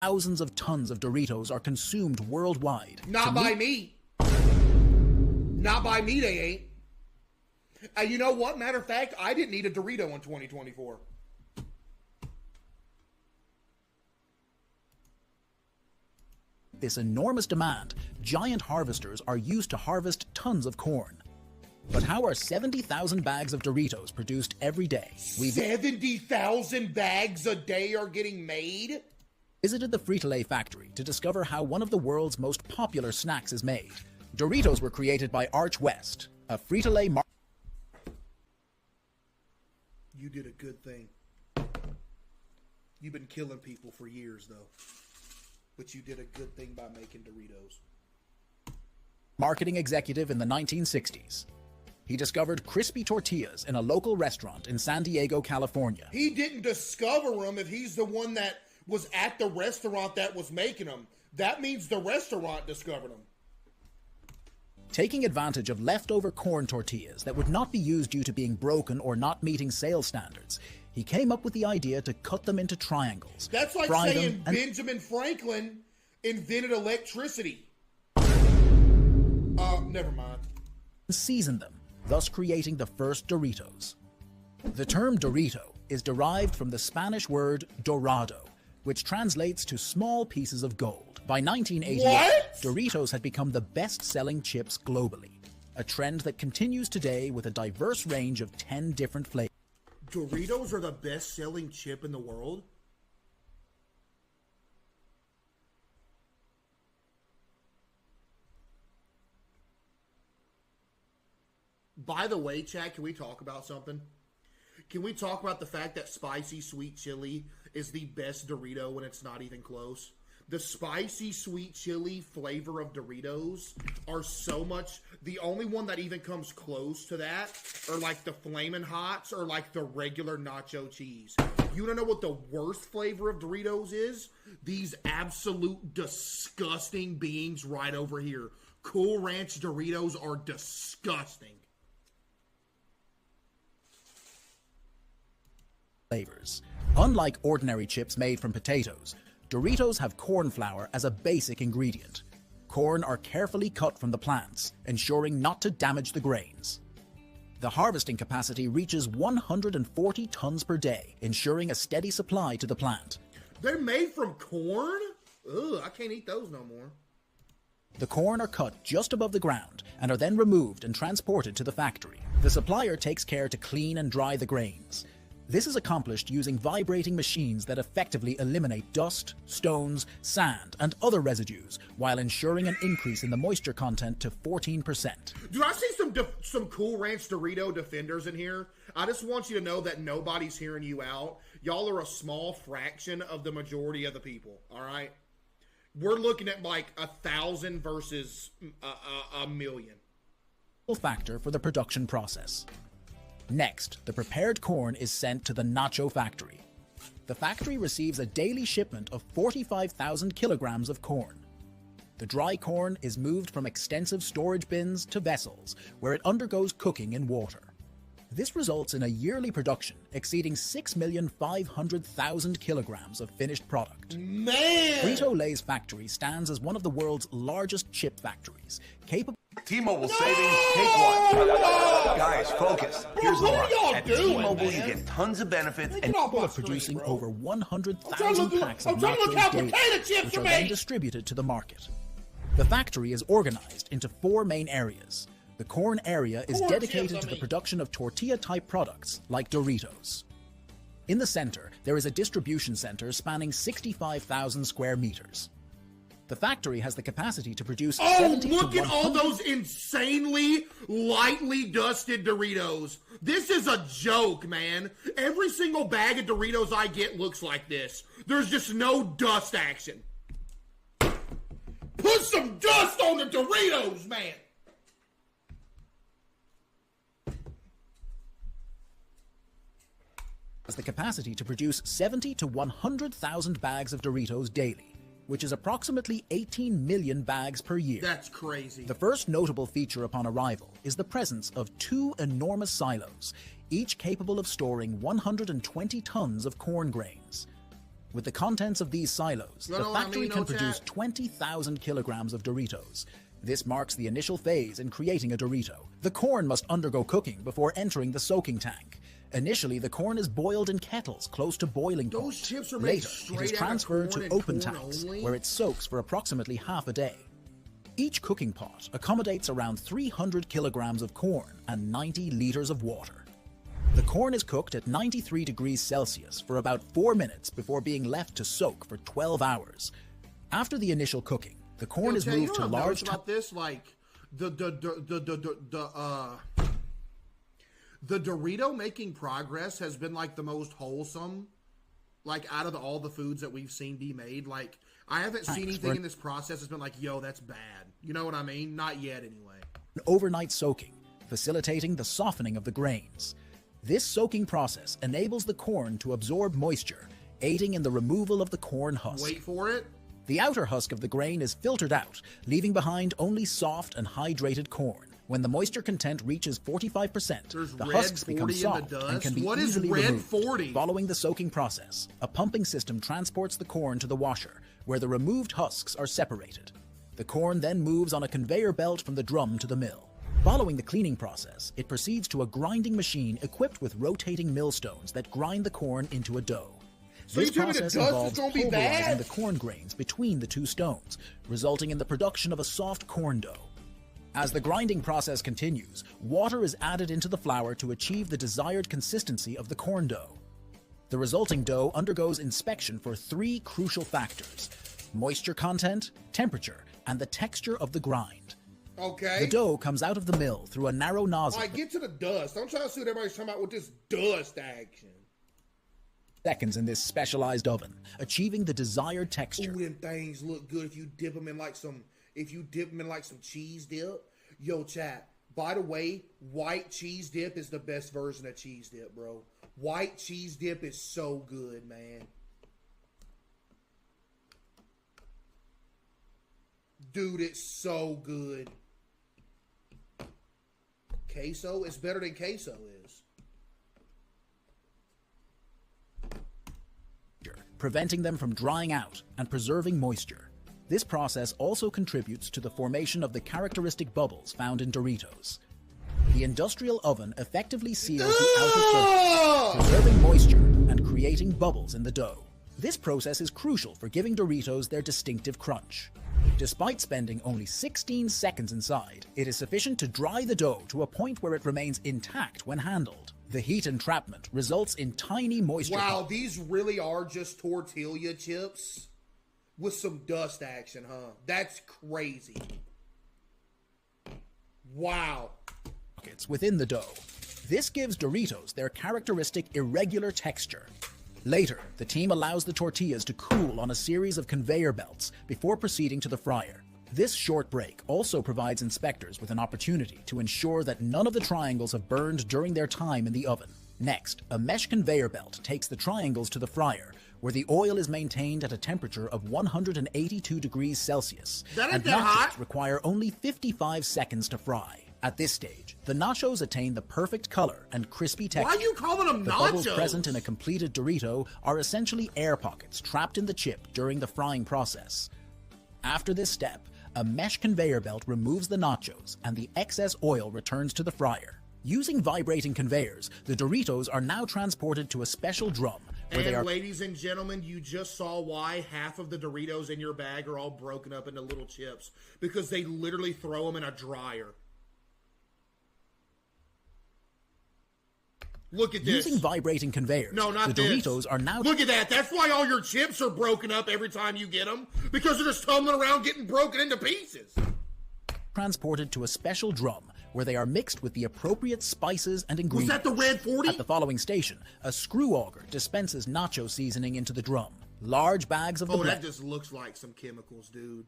Thousands of tons of Doritos are consumed worldwide. Not by me. Not by me, they ain't. And you know what? Matter of fact, I didn't eat a Dorito in 2024. This enormous demand, giant harvesters are used to harvest tons of corn. But how are 70,000 bags of Doritos produced every day? 70,000 bags a day are getting made? Visited the Frito-Lay factory to discover how one of the world's most popular snacks is made. Doritos were created by Arch West, a Frito-Lay You did a good thing. You've been killing people for years, though. But you did a good thing by making Doritos. marketing executive in the 1960s. He discovered crispy tortillas in a local restaurant in San Diego, California. He didn't discover them if he's the one that was at the restaurant that was making them. That means the restaurant discovered them. Taking advantage of leftover corn tortillas that would not be used due to being broken or not meeting sales standards, he came up with the idea to cut them into triangles. That's like saying Benjamin Franklin invented electricity. Never mind. Season them, thus creating the first Doritos. The term Dorito is derived from the Spanish word dorado, which translates to small pieces of gold. By 1988, Doritos had become the best-selling chips globally, a trend that continues today with a diverse range of 10 different flavors. Doritos are the best-selling chip in the world? By the way, Chad, can we talk about something? Can we talk about the fact that spicy sweet chili is the best Dorito when it's not even close? The spicy sweet chili flavor of Doritos are so much. The only one that even comes close to that are like the Flamin' Hots or like the regular nacho cheese. You don't know what the worst flavor of Doritos is? These absolute disgusting beings right over here. Cool Ranch Doritos are disgusting. Flavors. Unlike ordinary chips made from potatoes, Doritos have corn flour as a basic ingredient. Corn are carefully cut from the plants, ensuring not to damage the grains. The harvesting capacity reaches 140 tons per day, ensuring a steady supply to the plant. They're made from corn? Ugh, I can't eat those no more. The corn are cut just above the ground and are then removed and transported to the factory. The supplier takes care to clean and dry the grains. This is accomplished using vibrating machines that effectively eliminate dust, stones, sand, and other residues, while ensuring an increase in the moisture content to 14%. Do I see some Cool Ranch Dorito defenders in here? I just want you to know that nobody's hearing you out. Y'all are a small fraction of the majority of the people, all right? We're looking at like 1,000 versus a million. Factor for the production process. Next, the prepared corn is sent to the nacho factory. The factory receives a daily shipment of 45,000 kilograms of corn. The dry corn is moved from extensive storage bins to vessels, where it undergoes cooking in water. This results in a yearly production exceeding 6,500,000 kilograms of finished product. Man! Frito-Lay's factory stands as one of the world's largest chip factories, capable T-Mobile savings, take one. Guys, focus. Here's the line. At T-Mobile, you get tons of benefits and of producing over 100,000 packs of nachos daily, which are then distributed to the market. The factory is organized into 4 main areas. The corn area is dedicated to the production of tortilla-type products like Doritos. In the center, there is a distribution center spanning 65,000 square meters. The factory has the capacity to produce 70 look to at all those insanely lightly dusted Doritos. This is a joke, man. Every single bag of Doritos I get looks like this. There's just no dust action. Put some dust on the Doritos, man. Has the capacity to produce 70 to 100,000 bags of Doritos daily, which is approximately 18 million bags per year. That's crazy. The first notable feature upon arrival is the presence of 2 enormous silos, each capable of storing 120 tons of corn grains. With the contents of these silos, the factory can produce 20,000 kilograms of Doritos. This marks the initial phase in creating a Dorito. The corn must undergo cooking before entering the soaking tank. Initially, the corn is boiled in kettles close to boiling point. Those chips are made Later, it is transferred to open tanks, where it soaks for approximately half a day. Each cooking pot accommodates around 300 kilograms of corn and 90 liters of water. The corn is cooked at 93 degrees Celsius for about 4 minutes before being left to soak for 12 hours. After the initial cooking, the corn is moved to large... about this, like, the Dorito making progress has been, like, the most wholesome, like, out of all the foods that we've seen be made. Like, I haven't seen anything in this process that's been like, yo, that's bad. You know what I mean? Not yet, anyway. Overnight soaking, facilitating the softening of the grains. This soaking process enables the corn to absorb moisture, aiding in the removal of the corn husk. Wait for it. The outer husk of the grain is filtered out, leaving behind only soft and hydrated corn. When the moisture content reaches 45%, the husks become soft and can be easily removed. Following the soaking process, a pumping system transports the corn to the washer, where the removed husks are separated. The corn then moves on a conveyor belt from the drum to the mill. Following the cleaning process, it proceeds to a grinding machine equipped with rotating millstones that grind the corn into a dough. This process involves pulverizing the corn grains between the two stones, resulting in the production of a soft corn dough. As the grinding process continues, water is added into the flour to achieve the desired consistency of the corn dough. The resulting dough undergoes inspection for 3 crucial factors: moisture content, temperature, and the texture of the grind. Okay. The dough comes out of the mill through a narrow nozzle. All right, get to the dust. I'm trying to see what everybody's talking about with this dust action. Seconds in this specialized oven, achieving the desired texture. Ooh, them things look good if you dip them in like some cheese dip. Yo, chat, by the way, white cheese dip is the best version of cheese dip, bro. White cheese dip is so good, man. Dude, it's so good. CaseOh is better than CaseOh is. Preventing them from drying out and preserving moisture. This process also contributes to the formation of the characteristic bubbles found in Doritos. The industrial oven effectively seals the outer surface, preserving moisture and creating bubbles in the dough. This process is crucial for giving Doritos their distinctive crunch. Despite spending only 16 seconds inside, it is sufficient to dry the dough to a point where it remains intact when handled. The heat entrapment results in tiny moisture. Wow, these really are just tortilla chips with some dust action, huh? That's crazy. Wow. Pockets within the dough. This gives Doritos their characteristic irregular texture. Later, the team allows the tortillas to cool on a series of conveyor belts before proceeding to the fryer. This short break also provides inspectors with an opportunity to ensure that none of the triangles have burned during their time in the oven. Next, a mesh conveyor belt takes the triangles to the fryer, where the oil is maintained at a temperature of 182 degrees Celsius, and nachos require only 55 seconds to fry. At this stage, the nachos attain the perfect color and crispy texture. Why are you calling them nachos? The bubbles present in a completed Dorito are essentially air pockets trapped in the chip during the frying process. After this step, a mesh conveyor belt removes the nachos and the excess oil returns to the fryer. Using vibrating conveyors, the Doritos are now transported to a special drum where they are... ladies and gentlemen, you just saw why half of the Doritos in your bag are all broken up into little chips. Because they literally throw them in a dryer. Look at this. Using vibrating conveyors, no, not the Doritos are now... Look at that. That's why all your chips are broken up every time you get them. Because they're just tumbling around getting broken into pieces. Transported to a special drum where they are mixed with the appropriate spices and ingredients. Was that the Red 40? At the following station, a screw auger dispenses nacho seasoning into the drum. Large bags of the blend... that just looks like some chemicals, dude.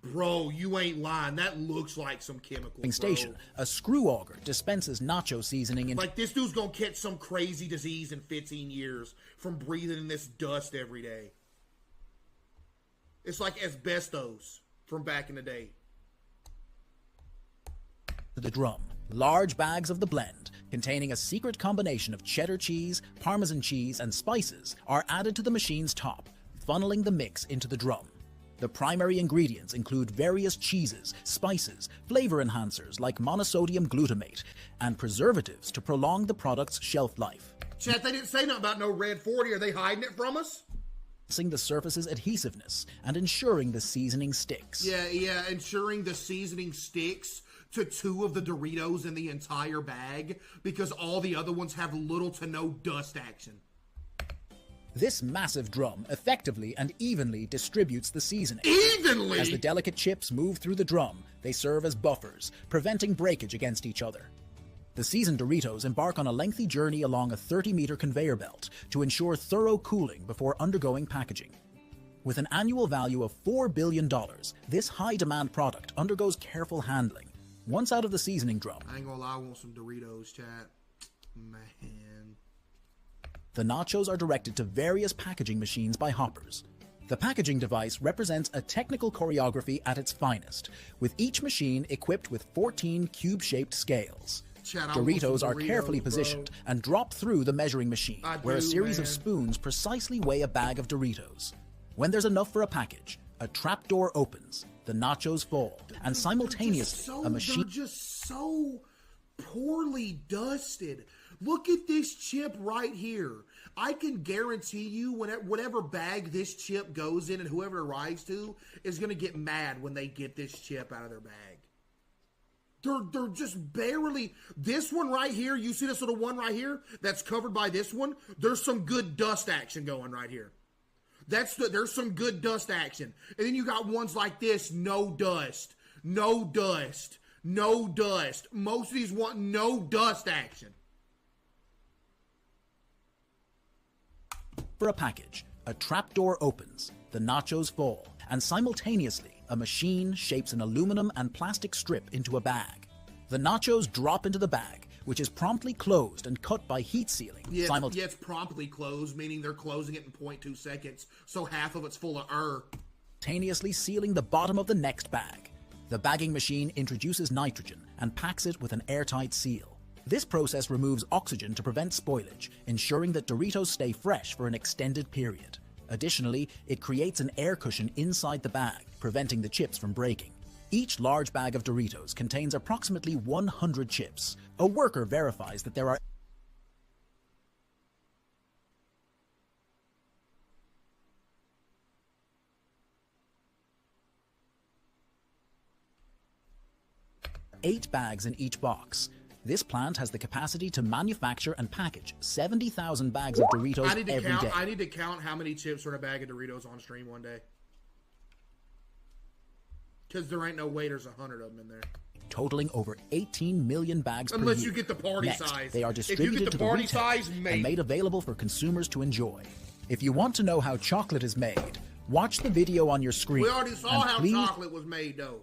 Bro, you ain't lying. That looks like some chemicals, station, a screw auger dispenses nacho seasoning into... Like, this dude's gonna catch some crazy disease in 15 years from breathing in this dust every day. It's like asbestos from back in the day. The drum. Large bags of the blend, containing a secret combination of cheddar cheese, Parmesan cheese, and spices, are added to the machine's top, funneling the mix into the drum. The primary ingredients include various cheeses, spices, flavor enhancers like monosodium glutamate, and preservatives to prolong the product's shelf life. Chat, they didn't say nothing about no red 40. Are they hiding it from us? The surface's adhesiveness and ensuring the seasoning sticks. Yeah, ensuring the seasoning sticks to 2 of the Doritos in the entire bag because all the other ones have little to no dust action. This massive drum effectively and evenly distributes the seasoning. Evenly? As the delicate chips move through the drum, they serve as buffers, preventing breakage against each other. The seasoned Doritos embark on a lengthy journey along a 30-meter conveyor belt to ensure thorough cooling before undergoing packaging. With an annual value of $4 billion, this high-demand product undergoes careful handling. Once out of the seasoning drum, I ain't gonna lie, I want some Doritos, chat. Man. The nachos are directed to various packaging machines by hoppers. The packaging device represents a technical choreography at its finest, with each machine equipped with 14 cube-shaped scales. Chat, Doritos are carefully positioned and drop through the measuring machine, where a series of spoons precisely weigh a bag of Doritos. When there's enough for a package, a trapdoor opens, the nachos fall, and simultaneously a machine... They're just so poorly dusted. Look at this chip right here. I can guarantee you whatever bag this chip goes in and whoever it arrives to is going to get mad when they get this chip out of their bag. They're just barely... This one right here, you see this little one right here that's covered by this one? There's some good dust action going right here. There's some good dust action. And then you got ones like this, no dust, no dust, no dust. Most of these want no dust action. For a package, a trapdoor opens, the nachos fall, and simultaneously, a machine shapes an aluminum and plastic strip into a bag. The nachos drop into the bag, which is promptly closed and cut by heat sealing. Yeah, it's promptly closed, meaning they're closing it in 0.2 seconds, so half of it's full of air. Simultaneously sealing the bottom of the next bag. The bagging machine introduces nitrogen and packs it with an airtight seal. This process removes oxygen to prevent spoilage, ensuring that Doritos stay fresh for an extended period. Additionally, it creates an air cushion inside the bag, preventing the chips from breaking. Each large bag of Doritos contains approximately 100 chips. A worker verifies that there are eight bags in each box. This plant has the capacity to manufacture and package 70,000 bags of Doritos every day. I need to count how many chips are in a bag of Doritos on stream one day. Because there ain't no way there's 100 of them in there. Totaling over 18 million bags per year. Unless you get the party size. They are distributed to the retail and made available for consumers to enjoy. If you want to know how chocolate is made, watch the video on your screen. We already saw how chocolate was made, though.